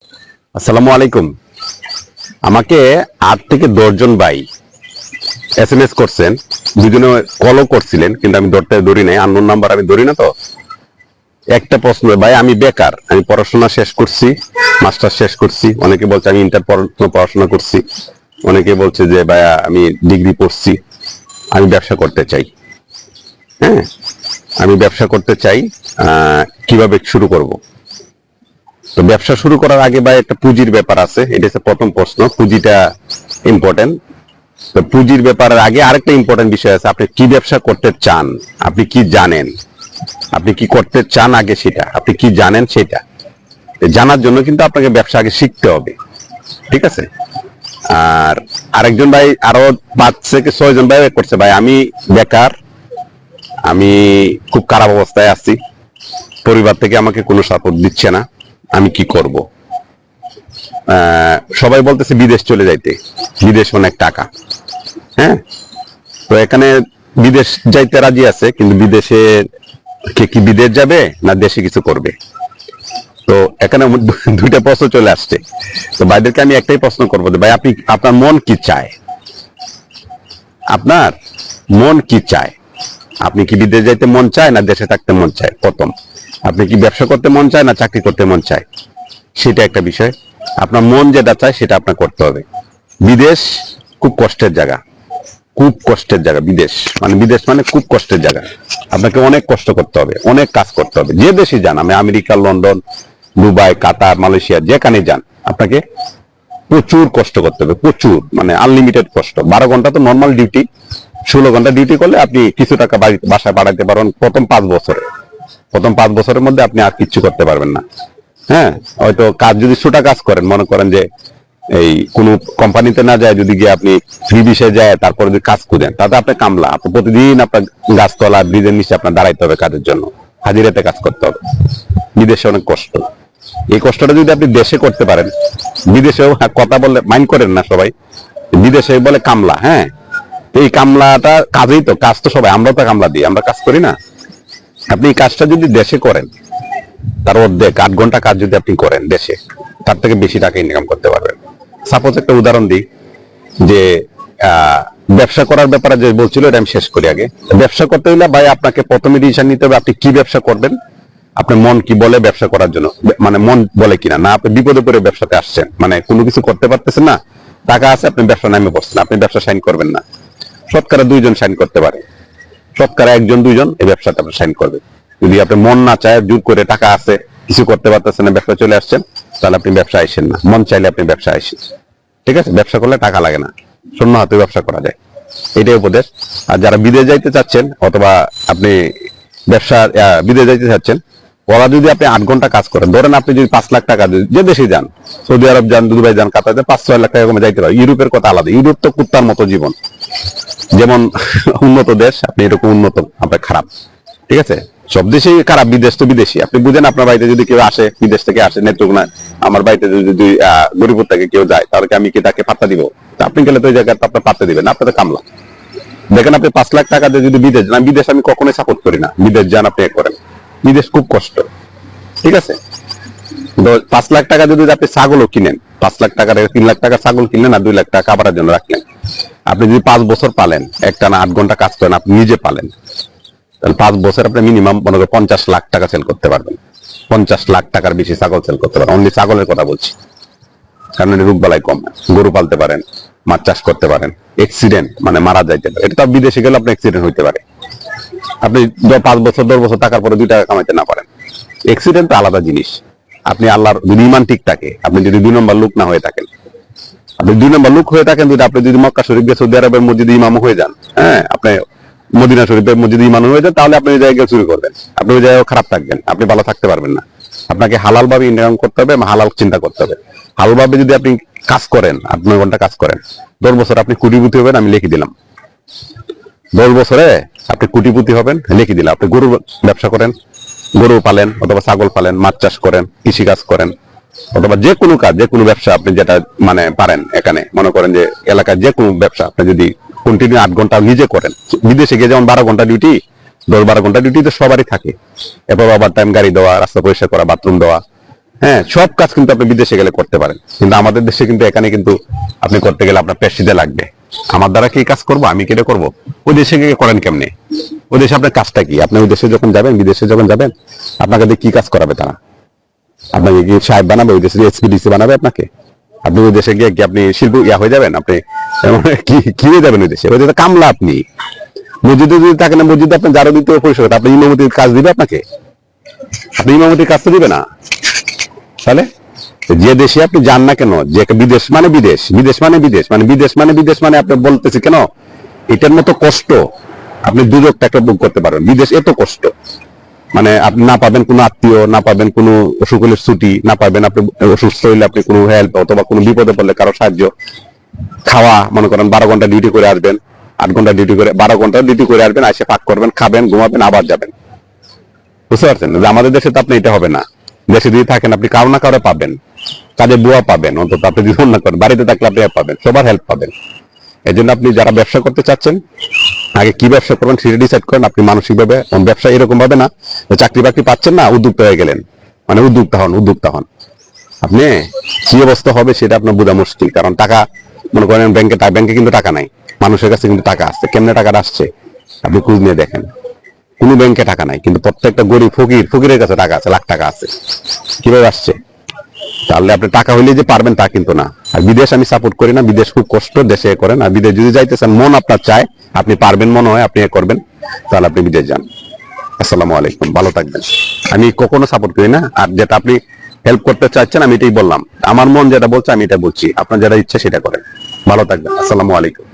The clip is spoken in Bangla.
আসসালামু আলাইকুম। আমাকে 8 থেকে 10 জন ভাই এসএমএস করছেন, দুজনে কলও করছিলেন, কিন্তু আমি ধরি নাই, আননোন নাম্বার আমি ধরি না। তো একটা প্রশ্ন, ভাই আমি বেকার, আমি পড়াশোনা শেষ করছি, মাস্টার শেষ করছি, অনেকে বলছে আমি ইন্টার পড়াশোনা করছি, অনেকে বলছে যে ভাই আমি ডিগ্রি পড়ছি, আমি ব্যবসা করতে চাই। হ্যাঁ, আমি ব্যবসা করতে চাই, কিভাবে শুরু করব? তো ব্যবসা শুরু করার আগে ভাই একটা পুঁজির ব্যাপার আছে, এটা হচ্ছে প্রথম প্রশ্ন, পুঁজিটা ইম্পর্টেন্ট। তো পুঁজির ব্যাপারের আগে আরেকটা ইম্পর্টেন্ট বিষয় আছে, আপনি কি ব্যবসা করতে চান, আপনি কি জানেন, আপনি কি করতে চান, আগে সেটা, আপনি কি জানেন সেটা জানার জন্য কিন্তু আপনাকে ব্যবসা আগে শিখতে হবে। ঠিক আছে? আর আরেকজন ভাই, আরো 5 থেকে 6 জন ভাই করছে, ভাই আমি বেকার, আমি খুব খারাপ অবস্থায় আছি, পরিবার থেকে আমাকে কোনো সাপোর্ট দিচ্ছে না, আমি কি করব? সবাই বলতেছে বিদেশ চলে যাইতে, বিদেশ অনেক টাকা। হ্যাঁ, তো এখানে বিদেশ যাইতে রাজি আছে, কিন্তু বিদেশে কে কি বিদেশ যাবে না দেশে কিছু করবে? তো এখানে দুইটা প্রশ্ন চলে আসছে। তো ভাইদেরকে আমি একটাই প্রশ্ন করবো যে ভাই আপনি, আপনার মন কি চায়? আপনার মন কি চায়? আপনি কি বিদেশ যাইতে মন চায় না দেশে থাকতে মন চায়? প্রথম, আপনি কি ব্যবসা করতে মন চায় না চাকরি করতে মন চায়? সেটা একটা বিষয়। আপনার মন যেটা চায় সেটা আপনার করতে হবে। বিদেশ খুব কষ্টের জায়গা, খুব কষ্টের জায়গা বিদেশ, মানে বিদেশ মানে খুব কষ্টের জায়গা। আপনাকে অনেক কষ্ট করতে হবে, অনেক কাজ করতে হবে। যে দেশে যান, আমি আমেরিকা, লন্ডন, দুবাই, কাতার, মালয়েশিয়া, যেখানে যান, আপনাকে প্রচুর কষ্ট করতে হবে, প্রচুর, মানে আনলিমিটেড কষ্ট। 12 ঘন্টা তো নর্মাল ডিউটি, 16 ঘন্টা ডিউটি করলে আপনি কিছু টাকা বাসায় বাড়াইতে পারবেন প্রথম 5 বছরে। প্রথম 5 বছরের মধ্যে আপনি আর কিচ্ছু করতে পারবেন না। হ্যাঁ, হয়তো কাজ যদি ছোটা কাজ করেন, মনে করেন যে এই কোন কোম্পানিতে না যায়, যদি গিয়ে আপনি ফ্রি বিষয়ে যায়, তারপরে যদি কাজ খুঁজেন, তাতে আপনি কামলা, আপনি প্রতিদিন আপনার গাছতলা ব্রিজের নিচে আপনার দাঁড়াইতে হবে কাজের জন্য, হাজিরাতে কাজ করতে হবে। বিদেশে অনেক কষ্ট। এই কষ্টটা যদি আপনি দেশে করতে পারেন, বিদেশেও কথা বললে মাইন্ড করেন না সবাই, বিদেশে বলে কামলা। হ্যাঁ, এই কামলাটা কাজেই তো, কাজ তো সবাই, আমরা তো কামলা দিই, আমরা কাজ করি না? আপনি এই কাজটা যদি দেশে করেন, তার অর্ধেক 8 ঘন্টা কাজ যদি আপনি করেন দেশে, তার থেকে বেশি টাকা ইনকাম করতে পারবেন। সাপোজ একটা উদাহরণ দিই, যে ব্যবসা করার ব্যাপারে যে বলছিল, এটা আমি শেষ করি আগে। ব্যবসা করতে হলে ভাই আপনাকে প্রথমে ডিসিশন নিতে হবে আপনি কি ব্যবসা করবেন, আপনার মন কি বলে ব্যবসা করার জন্য, মানে মন বলে কিনা, না আপনি বিপদে পড়ে ব্যবসাতে আসছেন, মানে কোনো কিছু করতে পারতেছেন না, টাকা আছে, আপনি ব্যবসা নামে পড়ছেন, আপনি ব্যবসা সাইন করবেন না। শতকরা 2 জন সাইন করতে পারে, শতকরা 1 জন 2 জন এই ব্যবসাতে আপনি সাইন করবে। যদি আপনার মন না চায়, জোর করে টাকা আছে, কিছু করতে পারতেছেন না, ব্যবসা চলে আসছেন, তাহলে আপনি ব্যবসা আইসেন না। মন চাইলে আপনি ব্যবসা আইসেন। ঠিক আছে? ব্যবসা করলে টাকা লাগে না, শূন্য হাতে ব্যবসা করা যায়, এটাই উপদেশ। আর যারা বিদেশ যাইতে চাচ্ছেন, অথবা আপনি ব্যবসা বিদেশ যাইতে চাচ্ছেন, ওরা যদি আপনি 8 ঘন্টা কাজ করেন, ধরেন আপনি যদি 5 লাখ টাকা যে দেশে যান, সৌদি আরব যান, দুবাই যান, কাতার যান, 5-6 লাখ টাকা কমে যাইতে পারে। ইউরোপের কথা আলাদা, ইউরোপ তো কুত্তার মতো জীবন, যেমন উন্নত দেশ, আপনি এরকম উন্নত, আপনার খারাপ। ঠিক আছে? সব দেশেই খারাপ, বিদেশ তো বিদেশি, আপনি বুঝেন। আপনার বাড়িতে যদি কেউ আসে, বিদেশ থেকে আসে, নেত্রকোনা আমার বাড়িতে যদি গরিপুর থেকে কেউ যায়, তাহলে আমি কি তাকে পাত্তা দিব? আপনি গেলে তো ওই জায়গায় আপনার পাত্তা দিবেন, আপনার তো কামলা। দেখেন, আপনি 5 লাখ টাকা দিয়ে যদি বিদেশ যান, বিদেশ আমি কখনোই সাপোর্ট করি না, বিদেশ যান আপনি করেন, বিদেশ খুব কষ্ট। ঠিক আছে? তো 5 লাখ টাকা যদি আপনি ছাগলও কিনেন, 5 লাখ টাকার 3 লাখ টাকা ছাগল কিনলেন, আর 2 লাখ টাকা খাবারের জন্য রাখলেন, আপনি যদি 5 বছর পালেন, একটা না 8 ঘন্টা কাজ করেন, আপনি নিজে পালেন, তাহলে 5 বছর আপনি মিনিমাম মনে করেন 50 লাখ টাকা সেল করতে পারবেন। 50 লাখ টাকার বেশি ছাগল সেল করতে পারেন, অনলি ছাগলের কথা বলছি, কারণ রোগ বালাই কম। গরু পালতে পারেন, মাছ চাষ করতে পারেন, অ্যাক্সিডেন্ট মানে মারা যাইতে পারে, এটা তো বিদেশে গেলে আপনার অ্যাক্সিডেন্ট হইতে পারে, আপনি 5 বছর 10 বছর টাকার পরে 2 টাকা কামাইতে না পারেন, অ্যাক্সিডেন্ট তো আলাদা জিনিস। আপনি আল্লাহর যদি ইমান ঠিক থাকে, আপনি যদি 2 নম্বর লোক না হয়ে থাকেন, আপনি 2 নম্বর লোক হয়ে থাকেন, যদি আপনি যদি মক্কা শরীফ গিয়ে সৌদি আরবের মসজিদে ইমাম হয়ে যান, হ্যাঁ, আপনি মদিনা শরীফের মসজিদে ইমাম হয়ে যান, তাহলে আপনি ওই জায়গায় চুরি করবেন, আপনি ওই জায়গায় খারাপ থাকবেন, আপনি ভালো থাকতে পারবেন না। আপনাকে হালাল ভাবে ইনকাম করতে হবে, হালাল চিন্তা করতে হবে। হালাল ভাবে যদি আপনি কাজ করেন, 8-9 ঘন্টা কাজ করেন, 10 বছর আপনি কোটিপতি হবেন, আমি লিখে দিলাম। 10 বছরে আপনি কোটিপতি হবেন, লিখে দিলাম। আপনি গরু ব্যবসা করেন, গরু পালেন, অথবা ছাগল পালেন, মাছ চাষ করেন, কৃষি কাজ করেন, অথবা যে কোনো কাজ, যে কোনো ব্যবসা আপনি যেটা মানে পারেন, এখানে মনে করেন যে এলাকায় যে কোনো ব্যবসা আপনি যদি কন্টিনিউ 8 ঘন্টা নিজে করেন। বিদেশে গিয়ে যেমন 12 ঘন্টা ডিউটি, 10-12 ঘন্টা ডিউটি তো সবারই থাকে, এরপর ওভার টাইম, গাড়ি দেওয়া, রাস্তা পরিষ্কার করা, বাথরুম দেওয়া, হ্যাঁ, সব কাজ কিন্তু আপনি বিদেশে গেলে করতে পারেন, কিন্তু আমাদের দেশে কিন্তু এখানে কিন্তু আপনি করতে গেলে আপনার পেশিতে লাগবে। আমার দ্বারা কি কাজ করবো, আমি কেটে করবো? ওই দেশে গিয়ে করেন কেমনে? ওই দেশে আপনার কাজটা কি? আপনি ওই দেশে যখন যাবেন, বিদেশে যখন যাবেন, আপনাকে দিয়ে কি কাজ করাবে তারা? আপনাকে কি সাহেব বানাবে? ওই দেশের এসপিডিসি বানাবে আপনাকে? আপনি ওই দেশে গিয়ে কি আপনি শিল্প হয়ে যাবেন? আপনি কি কি হয়ে যাবেন ওই দেশে? ওই দেশে কামলা আপনি। মসজিদে যদি থাকে না, মসজিদে আপনি যারা দিতে পরিষদ, আপনি ইমামতির কাজ দিবে আপনাকে? আপনি ইমামতির কাজ তো দিবে না। তাহলে যে দেশে আপনি যান না কেন, যে বিদেশ মানে বিদেশ, বিদেশ মানে বিদেশ, মানে বিদেশ মানে বিদেশ, মানে আপনি বলতেছি কেন এটার মতো কষ্ট আপনি দুদকটা একটা বুক করতে পারেন। বিদেশ এত কষ্ট, মানে আপনি না পাবেন কোনো আত্মীয়, না পাবেন কোনো অসুখ হলে ছুটি, না পাবেন আপনি অসুস্থ হইলে আপনি কোনো হেল্প, অথবা কোনো বিপদে পড়লে কারো সাহায্য। খাওয়া মনে করেন 12 ঘন্টা ডিউটি করে আসবেন, 8 ঘন্টা ডিউটি করে, 12 ঘন্টা ডিউটি করে আসবেন, এসে পাক করবেন, খাবেন, ঘুমাবেন, আবার যাবেন। বুঝতে পারছেন? যে আমাদের দেশে তো আপনি এটা হবে না। দেশে যদি থাকেন আপনি কারো না কারো পাবেন, কাজে বুয়া পাবেন, অন্তত আপনি যদি না করেন, বাড়িতে থাকলে আপনি পাবেন, সবার হেল্প পাবেন। এই জন্য আপনি যারা ব্যবসা করতে চাচ্ছেন, আগে কি ব্যবসা করবেন সেটা ডিসাইড করেন। আপনি মানসিক ভাবে ব্যবসা এরকম ভাবে না চাকরি বাকরি পাচ্ছেন না, উদ্যোক্তা হয়ে গেলেন, মানে উদ্যোক্তা হন, উদ্যোক্তা হন। আপনি কি অবস্থা হবে সেটা আপনার বোঝা মুশকিল, কারণ টাকা মনে করেন ব্যাংকে কিন্তু টাকা নাই, মানুষের কাছে কিন্তু টাকা আসছে। কেমনে টাকাটা আসছে আপনি খোঁজ নিয়ে দেখেন। কোনো ব্যাংকে টাকা নাই, কিন্তু প্রত্যেকটা গরিব ফকিরের কাছে টাকা আছে, লাখ টাকা আছে। কিভাবে আসছে? তাহলে আপনি টাকা হইলে যে পারবেন তা কিন্তু না। আর বিদেশ আমি সাপোর্ট করি না, বিদেশ খুব কষ্ট, দেশে করেন। আর বিদেশ যদি যাইতেছেন, মন আপনার চায়, আপনি পারবেন, মনে হয় আপনি করবেন, তাহলে আপনি বিদেশ যান। আসসালামু আলাইকুম, ভালো থাকবেন। আমি কখনো সাপোর্ট করি না, আর যেটা আপনি হেল্প করতে চাচ্ছেন আমি এটাই বললাম। আমার মন যেটা বলছে আমি এটা বলছি, আপনার যেটা ইচ্ছা সেটা করেন। ভালো থাকবেন। আসসালামু আলাইকুম।